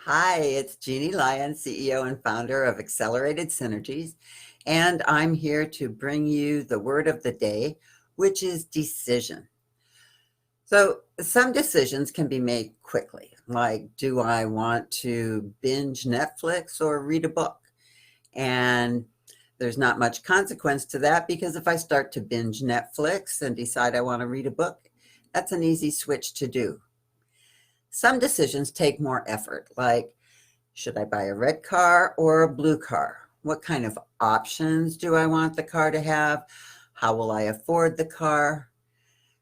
Hi, it's Jeanne Lyons, CEO and founder of Accelerated Synergies, and I'm here to bring you the word of the day, which is decision. So, some decisions can be made quickly, like do I want to binge Netflix or read a book? And there's not much consequence to that because if I start to binge Netflix and decide I want to read a book, that's an easy switch to do. Some decisions take more effort, like should I buy a red car or a blue car? What kind of options do I want the car to have? How will I afford the car?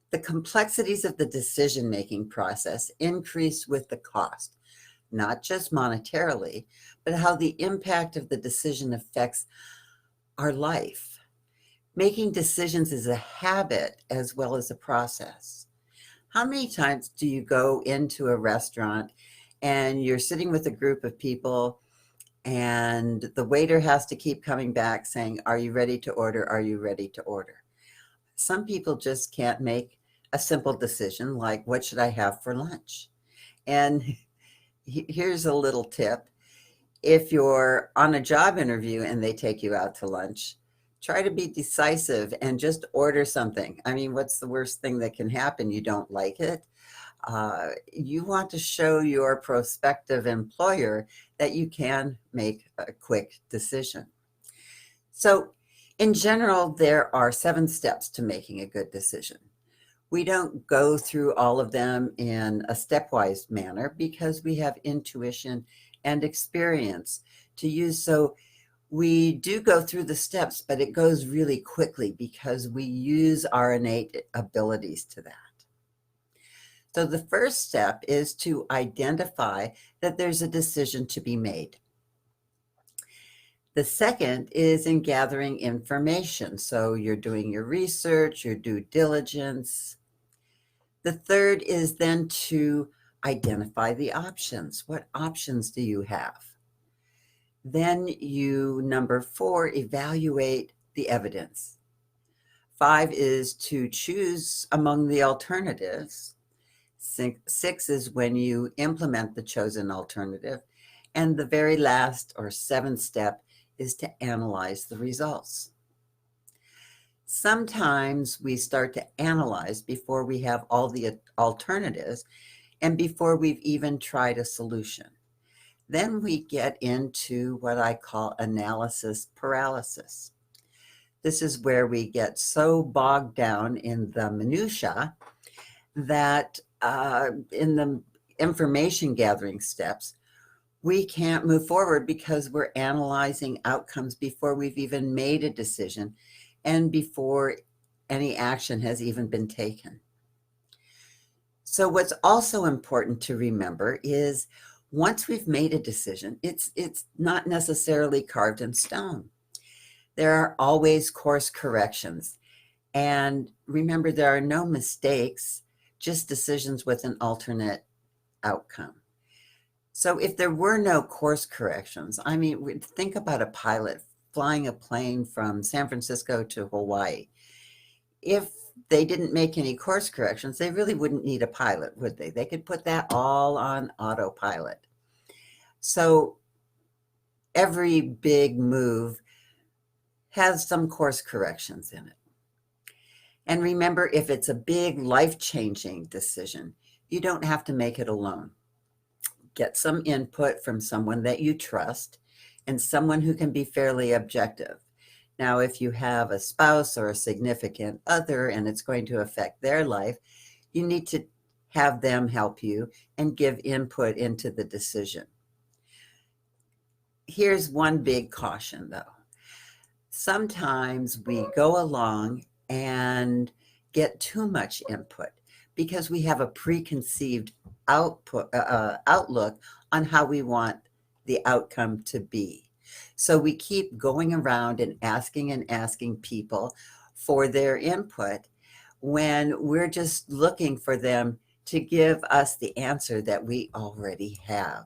The complexities of the decision making process increase with the cost, not just monetarily, but how the impact of the decision affects our life. Making decisions is a habit as well as a process. How many times do you go into a restaurant and you're sitting with a group of people and the waiter has to keep coming back saying, "Are you ready to order? Are you ready to order?" Some people just can't make a simple decision like, what should I have for lunch? And here's a little tip. If you're on a job interview and they take you out to lunch, try to be decisive and just order something. I mean, what's the worst thing that can happen? You don't like it. You want to show your prospective employer that you can make a quick decision. So, in general, there are 7 steps to making a good decision. We don't go through all of them in a stepwise manner because we have intuition and experience to use. So, we do go through the steps, but it goes really quickly because we use our innate abilities to that. So the first step is to identify that there's a decision to be made. The second is in gathering information. So you're doing your research, your due diligence. The third is then to identify the options. What options do you have? Then number 4, evaluate the evidence. 5 is to choose among the alternatives. 6 is when you implement the chosen alternative. And the very last or 7th step is to analyze the results. Sometimes we start to analyze before we have all the alternatives and before we've even tried a solution. Then we get into what I call analysis paralysis. This is where we get so bogged down in the minutia that in the information gathering steps, we can't move forward because we're analyzing outcomes before we've even made a decision and before any action has even been taken. So what's also important to remember is once we've made a decision, it's not necessarily carved in stone. There are always course corrections. And remember, there are no mistakes, just decisions with an alternate outcome. So if there were no course corrections, I mean, think about a pilot flying a plane from San Francisco to Hawaii. If they didn't make any course corrections, they really wouldn't need a pilot, would they? They could put that all on autopilot. So every big move has some course corrections in it. And remember, if it's a big life-changing decision, you don't have to make it alone. Get some input from someone that you trust and someone who can be fairly objective. Now, if you have a spouse or a significant other and it's going to affect their life, you need to have them help you and give input into the decision. Here's one big caution, though. Sometimes we go along and get too much input because we have a preconceived outlook on how we want the outcome to be. So we keep going around and asking people for their input when we're just looking for them to give us the answer that we already have.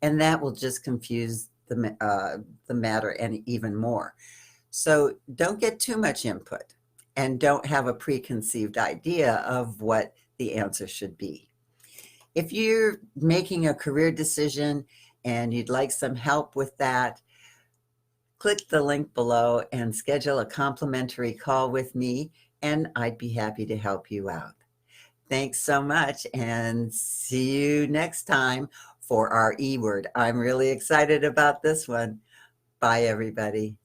And that will just confuse the matter and even more. So don't get too much input and don't have a preconceived idea of what the answer should be. If you're making a career decision and you'd like some help with that, click the link below and schedule a complimentary call with me, and I'd be happy to help you out. Thanks so much, and see you next time for our E word. I'm really excited about this one. Bye, everybody.